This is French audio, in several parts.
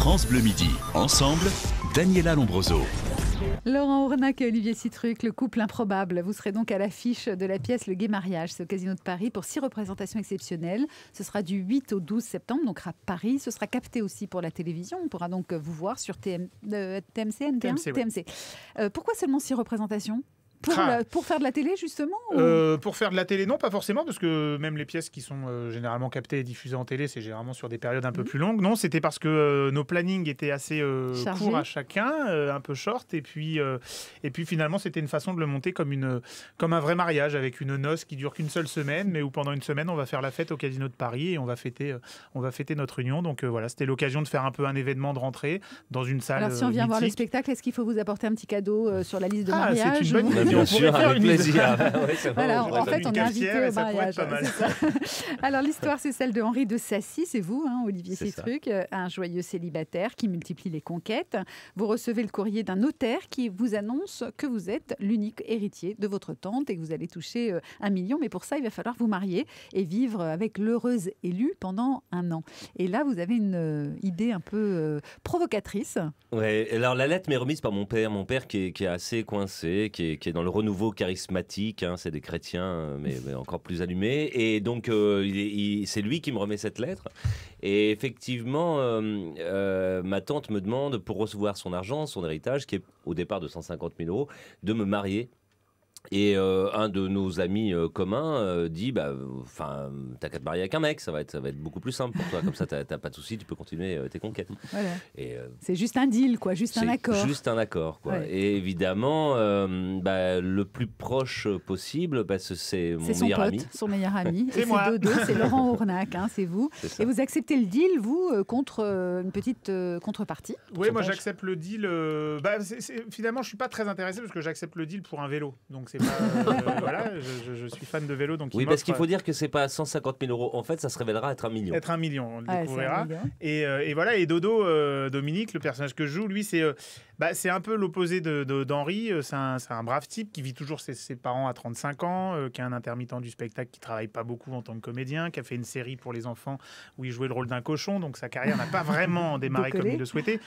France Bleu Midi. Ensemble, Daniela Lombroso. Laurent Ournac et Olivier Citruc, le couple improbable. Vous serez donc à l'affiche de la pièce Le Gai Mariage. C'est au Casino de Paris pour 6 représentations exceptionnelles. Ce sera du 8 au 12 septembre, donc à Paris. Ce sera capté aussi pour la télévision. On pourra donc vous voir sur TMC, NT1 TMC, ouais. TMC. Pourquoi seulement 6 représentations pour faire de la télé, justement Pour faire de la télé, non, pas forcément, parce que même les pièces qui sont généralement captées et diffusées en télé, c'est généralement sur des périodes un peu plus longues. Non, c'était parce que nos plannings étaient assez courts à chacun, un peu short, et puis finalement, c'était une façon de le monter comme un vrai mariage, avec une noce qui dure qu'une seule semaine, mais où pendant une semaine, on va faire la fête au Casino de Paris et on va fêter notre union. Donc voilà, c'était l'occasion de faire un peu un événement de rentrée dans une salle. Alors si on vient mythique. voir le spectacle, est-ce qu'il faut vous apporter un petit cadeau sur la liste de mariage? C'est une bonne idée. Bien sûr, avec plaisir. Voilà, en fait, on est invité au ça pourrait mariage. être pas mal. Alors, l'histoire, c'est celle de Henri de Sacy, c'est vous, Olivier C'est Citruc, un joyeux célibataire qui multiplie les conquêtes. Vous recevez le courrier d'un notaire qui vous annonce que vous êtes l'unique héritier de votre tante et que vous allez toucher 1 million. Mais pour ça, il va falloir vous marier et vivre avec l'heureuse élue pendant 1 an. Et là, vous avez une idée un peu provocatrice. Ouais, alors la lettre m'est remise par mon père qui est assez coincé, qui est dans le renouveau charismatique, c'est des chrétiens, mais encore plus allumés. Et donc, c'est lui qui me remet cette lettre. Et effectivement, ma tante me demande, pour recevoir son argent, son héritage, qui est au départ de 150 000 €, de me marier. Et un de nos amis communs dit t'as qu'à te marier avec un mec, ça va être beaucoup plus simple pour toi, comme ça t'as pas de soucis, tu peux continuer tes conquêtes. Voilà. Et, c'est juste un deal, quoi, juste un accord. Juste un accord, quoi. Ouais. Et évidemment, le plus proche possible, c'est mon son meilleur pote, ami. son meilleur ami. C'est et moi. C'est Dodo, c'est Laurent Ournac, c'est vous. C'est ça. Et vous acceptez le deal, vous, contre une petite contrepartie? Oui, moi j'accepte le deal. Finalement, je suis pas très intéressé parce que j'accepte le deal pour un vélo. Donc c'est pas. Voilà, je suis fan de vélo. Donc Oui, parce qu'il faut dire que c'est pas 150 000 €. En fait, ça se révélera être 1 million. Être 1 million, on le Ouais, découvrira. c'est 1 million. Et voilà, et Dodo, Dominique, le personnage que je joue, lui, c'est un peu l'opposé d'Henri. C'est un brave type qui vit toujours ses parents à 35 ans, qui est un intermittent du spectacle, qui travaille pas beaucoup en tant que comédien, qui a fait une série pour les enfants où il jouait le rôle d'un cochon. Donc sa carrière n'a pas vraiment démarré comme il le souhaitait.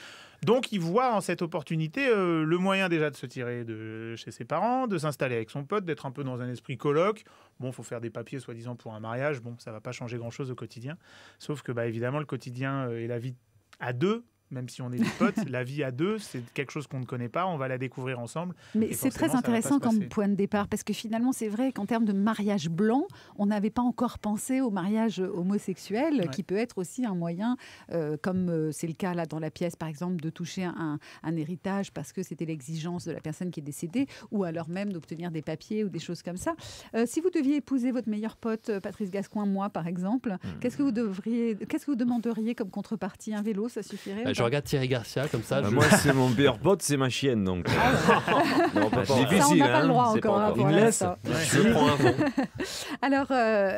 Donc il voit en cette opportunité le moyen déjà de se tirer de chez ses parents, de s'installer avec son pote, d'être un peu dans un esprit coloc. Bon, il faut faire des papiers soi-disant pour un mariage. Bon, ça va pas changer grand-chose au quotidien. Sauf que évidemment, le quotidien et la vie à deux, même si on est des potes, la vie à deux, c'est quelque chose qu'on ne connaît pas. On va la découvrir ensemble. Mais c'est très intéressant comme point de départ, parce que finalement, c'est vrai qu'en termes de mariage blanc, on n'avait pas encore pensé au mariage homosexuel, qui peut être aussi un moyen, comme c'est le cas là dans la pièce, par exemple, de toucher un héritage parce que c'était l'exigence de la personne qui est décédée, ou alors même d'obtenir des papiers ou des choses comme ça. Si vous deviez épouser votre meilleur pote, Patrice Gascoigne, moi, par exemple, qu'est-ce que vous demanderiez comme contrepartie? Un vélo, ça suffirait? Je regarde Thierry Garcia comme ça. Moi, c'est mon meilleur pote, c'est ma chienne. Donc, non, pas Ça, on difficile. n'a pas le droit encore. Il me laisse. Je prends un fond. Alors,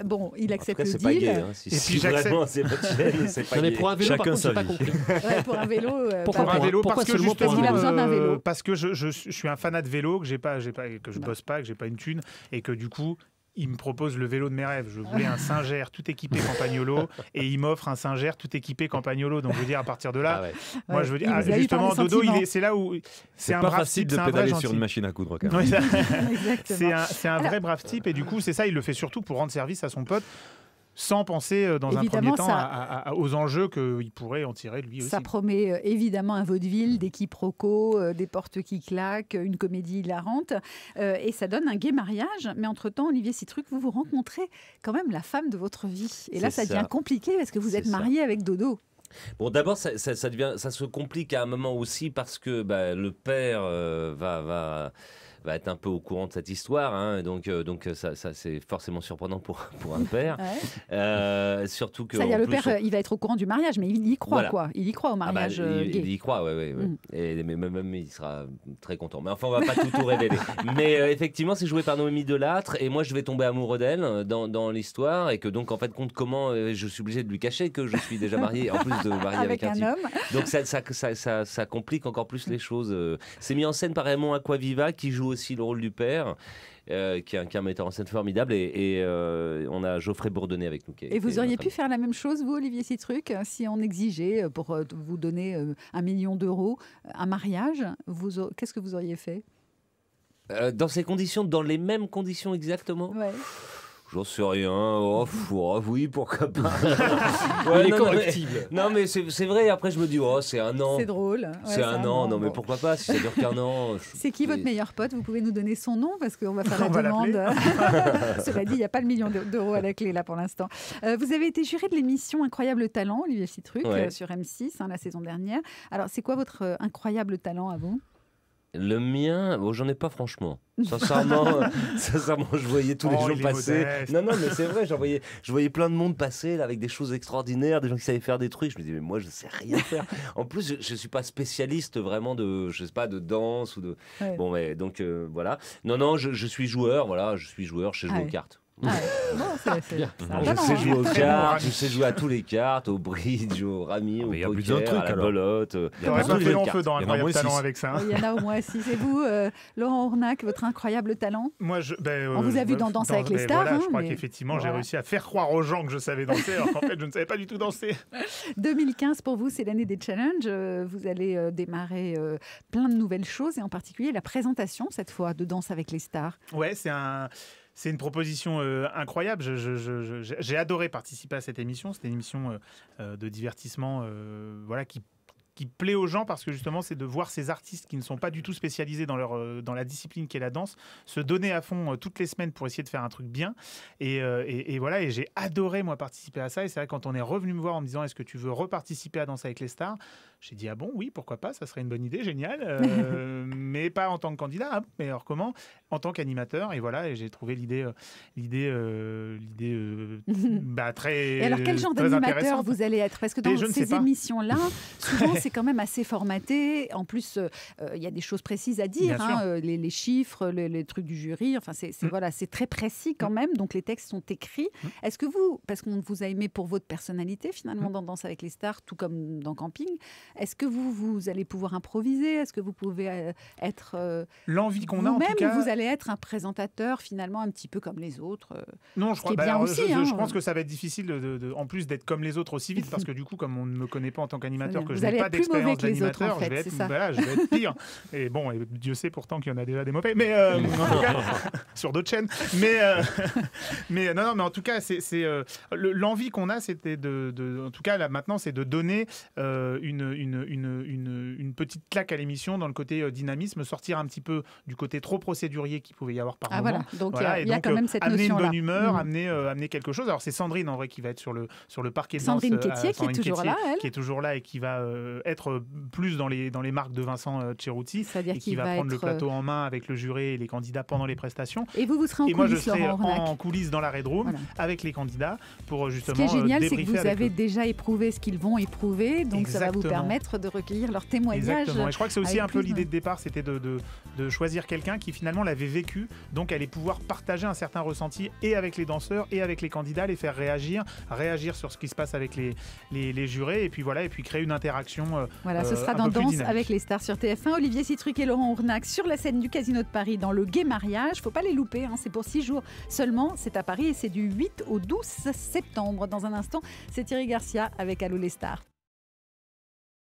bon, il accepte En tout cas, le c'est deal. pas gay. Si j'accepte. vraiment c'est votre chaîne, c'est pas Non, mais gay. pour un vélo, Chacun par contre, sa j'ai pas vie. compris. Ouais, pour un vélo. Pourquoi Pour un vélo, pourquoi parce que seulement pour justement, il a besoin d'un vélo. parce que je suis un fanat de vélo, que je bosse pas, que j'ai pas une thune, et que du coup, il me propose le vélo de mes rêves. Je voulais un Singer tout équipé Campagnolo et il m'offre un Singer tout équipé Campagnolo. Donc je veux dire, à partir de là, moi je veux dire, Il vous a eu par justement, les Dodo, sentiments. c'est là où C'est un pas brave facile type, de c'est un vrai pédaler sur gentil. une machine à coudre. Quand même. Oui, Exactement. c'est un vrai brave type et du coup, c'est ça, il le fait surtout pour rendre service à son pote. Sans penser dans Évidemment, un premier temps aux enjeux qu'il pourrait en tirer lui aussi. Ça promet évidemment un vaudeville, des quiproquos, des portes qui claquent, une comédie hilarante. Et ça donne un gai mariage. Mais entre-temps, Olivier Citruc, vous rencontrez quand même la femme de votre vie. Et là, ça devient compliqué parce que vous êtes marié avec Dodo. Bon, d'abord, ça se complique à un moment aussi parce que le père va être un peu au courant de cette histoire, donc ça c'est forcément surprenant pour un père. Ouais. Surtout que le père, il va être au courant du mariage, mais il y croit, voilà. quoi. Il y croit au mariage gay. Il y croit, ouais. Et même il sera très content. Mais enfin, on va pas tout révéler. Mais effectivement, c'est joué par Noémie Delattre, et moi, je vais tomber amoureux d'elle dans l'histoire, et que donc, en fait, compte comment je suis obligé de lui cacher que je suis déjà marié, en plus de marié avec un type. Homme. Donc ça complique encore plus les choses. C'est mis en scène par Raymond Aquaviva, qui joue aussi le rôle du père. Qui est un metteur en scène formidable et on a Geoffrey Bourdonnais avec nous. Et vous auriez pu faire la même chose, vous, Olivier Sitruk, si on exigeait pour vous donner 1 million d'euros, un mariage, qu'est-ce que vous auriez fait ? Dans ces conditions, dans les mêmes conditions exactement ? Ouais. J'en sais rien. Oui, pourquoi pas. Il est correctible. Non, mais c'est vrai. Après, je me dis, c'est 1 an. C'est drôle. C'est un an. Non, mais pourquoi pas si ça dure qu'1 an. C'est qui votre meilleur pote ? Vous pouvez nous donner son nom parce qu'on va faire la demande. Cela dit, il n'y a pas le million d'euros à la clé là pour l'instant. Vous avez été juré de l'émission Incroyable Talent, Olivier Sitruk, sur M6 la saison dernière. Alors, c'est quoi votre incroyable talent à vous ? Le mien, j'en ai pas franchement. Sincèrement, je voyais tous les gens passer. Non, mais c'est vrai, je voyais plein de monde passer là, avec des choses extraordinaires, des gens qui savaient faire des trucs. Je me disais, mais moi, je sais rien faire. En plus, je suis pas spécialiste vraiment de danse ou de. Ouais. Bon, mais donc voilà. Non, je suis joueur. Voilà, je suis joueur. Je sais jouer aux cartes. Bon, je sais jouer aux cartes, je sais jouer à tous les cartes, au bridge, au rami, au poker, à la belote. Il y aurait pas fait long feu dans Incroyable Talent avec ça. Il y en a au moins 6. Et vous, Laurent Ournac, votre incroyable talent ? Moi, on vous a vu dans Danse avec les stars. Voilà, je crois qu'effectivement, j'ai réussi à faire croire aux gens que je savais danser, alors qu'en fait, je ne savais pas du tout danser. 2015, pour vous, c'est l'année des challenges. Vous allez démarrer plein de nouvelles choses, et en particulier la présentation, cette fois, de Danse avec les stars. Ouais, c'est une proposition incroyable. J'ai adoré participer à cette émission. C'était une émission de divertissement qui plaît aux gens parce que justement, c'est de voir ces artistes qui ne sont pas du tout spécialisés dans la discipline qu'est la danse se donner à fond toutes les semaines pour essayer de faire un truc bien. Et voilà, et j'ai adoré, moi, participer à ça. Et c'est vrai, quand on est revenu me voir en me disant « Est-ce que tu veux reparticiper à Danse avec les stars ?» J'ai dit « Ah bon, oui, pourquoi pas, ça serait une bonne idée, génial. » Mais pas en tant que candidat. Ah bon, mais alors comment ? En tant qu'animateur. Et voilà, et j'ai trouvé l'idée très. Et alors, quel genre d'animateur vous allez être ? Parce que dans ces émissions-là, souvent, c'est quand même assez formaté. En plus, il y a des choses précises à dire, les chiffres, les trucs du jury. Enfin, c'est très précis quand même. Donc, les textes sont écrits. Est-ce que vous, parce qu'on vous a aimé pour votre personnalité, finalement, dans Danse avec les stars, tout comme dans Camping, est-ce que vous allez pouvoir improviser ? Est-ce que vous pouvez être l'envie qu'on a en tout cas, ou vous allez être un présentateur finalement un petit peu comme les autres? Non, je crois. Je pense que ça va être difficile en plus d'être comme les autres aussi vite parce que du coup, comme on ne me connaît pas en tant qu'animateur, que je n'ai pas d'expérience d'animateur, je vais être pire. Et bon, et Dieu sait pourtant qu'il y en a déjà des mauvais, mais en tout cas, sur d'autres chaînes. Mais non, mais en tout cas, c'est l'envie qu'on a, c'était en tout cas là maintenant, c'est de donner une petite claque à l'émission dans le côté dynamisme, sortir un petit peu du côté trop procédurier qu'il pouvait y avoir par moment. Voilà. Donc il y a quand même cette amener notion-là. Une bonne humeur, amener quelque chose. Alors c'est Sandrine en vrai qui va être sur le parquet de danse. Sandrine Quétier qui est toujours là, elle. Qui est toujours là et qui va être plus dans les marques de Vincent Cerutti et qui va prendre le plateau en main avec le jury et les candidats pendant les prestations. Et vous serez en coulisses, moi je serai Laurent en coulisses dans la Red Room avec les candidats pour justement débriefer. Ce qui est génial, c'est que vous avez eux. déjà éprouvé ce qu'ils vont éprouver, donc Exactement. ça va vous permettre de recueillir leurs témoignages. Exactement. Et je crois que c'est aussi un peu l'idée de départ, c'était de choisir quelqu'un qui finalement l'avait vécu, donc allait pouvoir partager un certain ressenti et avec les danseurs et avec les candidats, les faire réagir sur ce qui se passe avec les jurés et puis créer une interaction. Ce sera dans Danse avec les stars sur TF1. Olivier Sitruk et Laurent Ournac sur la scène du Casino de Paris dans le Gai Mariage. Faut pas les louper, c'est pour 6 jours seulement. C'est à Paris et c'est du 8 au 12 septembre. Dans un instant, c'est Thierry Garcia avec Allô les stars.